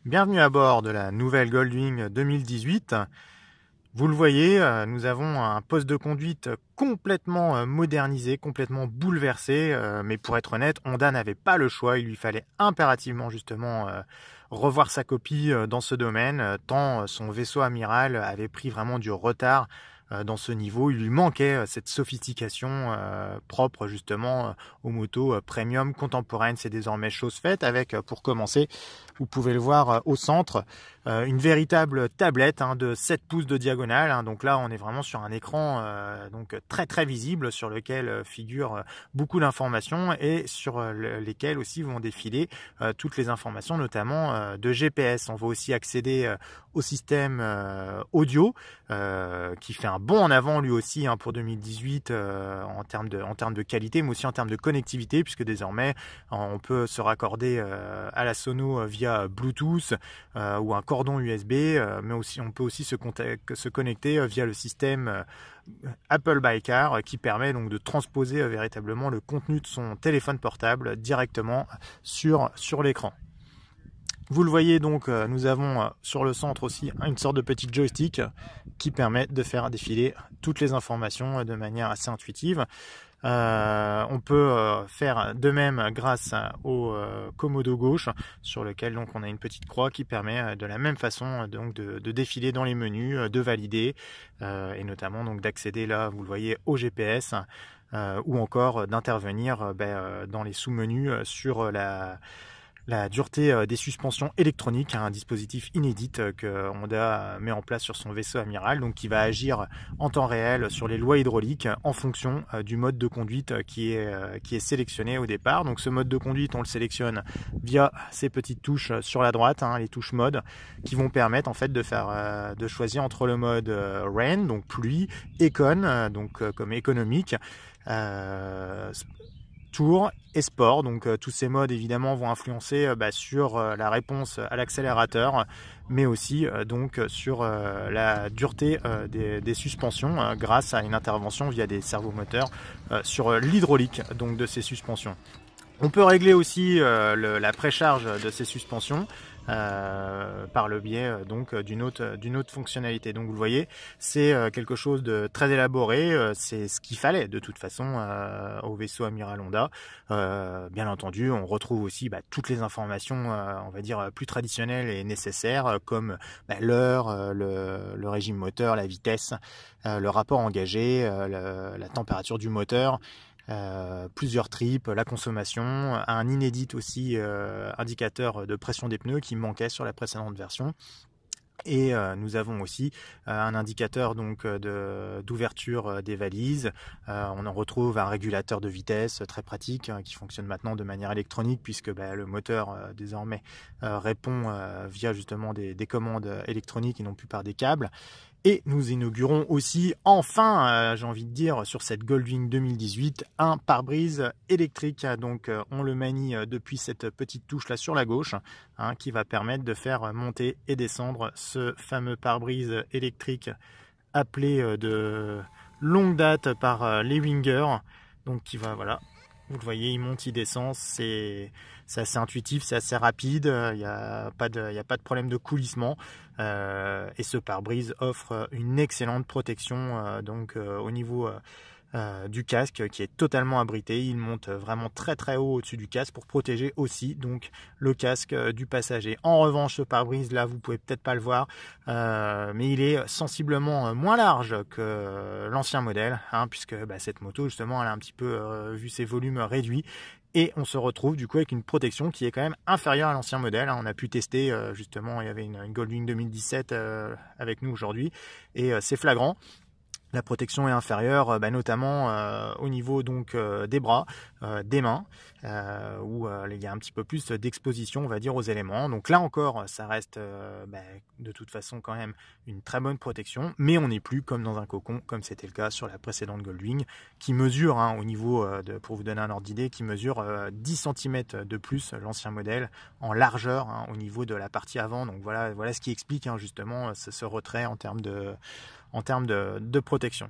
Bienvenue à bord de la nouvelle Goldwing 2018. Vous le voyez, nous avons un poste de conduite complètement modernisé, complètement bouleversé. Mais pour être honnête, Honda n'avait pas le choix. Il lui fallait impérativement justement revoir sa copie dans ce domaine, tant son vaisseau amiral avait pris vraiment du retard dans ce niveau. Il lui manquait cette sophistication propre justement aux motos premium contemporaines. C'est désormais chose faite avec, pour commencer, vous pouvez le voir au centre, une véritable tablette de 7 pouces de diagonale. Donc là, on est vraiment sur un écran donc très visible sur lequel figurent beaucoup d'informations et sur lesquelles aussi vont défiler toutes les informations, notamment de GPS. On va aussi accéder au système audio qui fait un bond en avant lui aussi pour 2018 en termes de qualité, mais aussi en termes de connectivité, puisque désormais on peut se raccorder à la sono via Bluetooth ou un cordon USB, mais aussi on peut aussi se connecter via le système Apple ByCar qui permet donc de transposer véritablement le contenu de son téléphone portable directement sur l'écran. Vous le voyez donc, nous avons sur le centre aussi une sorte de petit joystick qui permet de faire défiler toutes les informations de manière assez intuitive. On peut faire de même grâce au commodo gauche sur lequel donc on a une petite croix qui permet de la même façon donc de défiler dans les menus, de valider et notamment donc d'accéder là, vous le voyez, au GPS ou encore d'intervenir dans les sous-menus sur la dureté des suspensions électroniques, un dispositif inédit que Honda met en place sur son vaisseau amiral, donc qui va agir en temps réel sur les lois hydrauliques en fonction du mode de conduite qui est sélectionné au départ. Donc ce mode de conduite, on le sélectionne via ces petites touches sur la droite, les touches mode, qui vont permettre en fait de choisir entre le mode rain, donc pluie, econ, donc comme économique, tour et sport. Donc tous ces modes évidemment vont influencer sur la réponse à l'accélérateur, mais aussi donc sur la dureté des suspensions grâce à une intervention via des servomoteurs sur l'hydraulique donc de ces suspensions. On peut régler aussi la précharge de ces suspensions par le biais donc d'une autre fonctionnalité. Donc vous le voyez, c'est quelque chose de très élaboré, c'est ce qu'il fallait de toute façon au vaisseau amiral Honda. Bien entendu, on retrouve aussi toutes les informations on va dire plus traditionnelles et nécessaires comme l'heure, le régime moteur, la vitesse, le rapport engagé, la température du moteur, plusieurs tripes, la consommation, un inédit aussi indicateur de pression des pneus qui manquait sur la précédente version. Et nous avons aussi un indicateur donc d'ouverture des valises. On en retrouve un régulateur de vitesse très pratique qui fonctionne maintenant de manière électronique puisque le moteur désormais répond via justement des commandes électroniques et non plus par des câbles. Et nous inaugurons aussi, enfin, j'ai envie de dire, sur cette Goldwing 2018, un pare-brise électrique. Donc, on le manie depuis cette petite touche là sur la gauche, qui va permettre de faire monter et descendre ce fameux pare-brise électrique appelé de longue date par les wingers. Donc, qui va, voilà, vous le voyez, il monte, il descend, c'est assez intuitif, c'est assez rapide, il n'y a pas de problème de coulissement et ce pare-brise offre une excellente protection donc au niveau du casque qui est totalement abrité. Il monte vraiment très haut au-dessus du casque pour protéger aussi donc le casque du passager. En revanche, ce pare-brise là, vous pouvez peut-être pas le voir, mais il est sensiblement moins large que l'ancien modèle, puisque cette moto justement elle a un petit peu vu ses volumes réduits. Et on se retrouve du coup avec une protection qui est quand même inférieure à l'ancien modèle. On a pu tester justement, il y avait une Goldwing 2017 avec nous aujourd'hui et c'est flagrant. La protection est inférieure, notamment au niveau donc des bras, des mains, où il y a un petit peu plus d'exposition, on va dire, aux éléments. Donc là encore, ça reste de toute façon quand même une très bonne protection, mais on n'est plus comme dans un cocon, comme c'était le cas sur la précédente Goldwing, qui mesure au niveau, pour vous donner un ordre d'idée, qui mesure 10 cm de plus l'ancien modèle en largeur au niveau de la partie avant. Donc voilà ce qui explique justement ce retrait en termes de protection.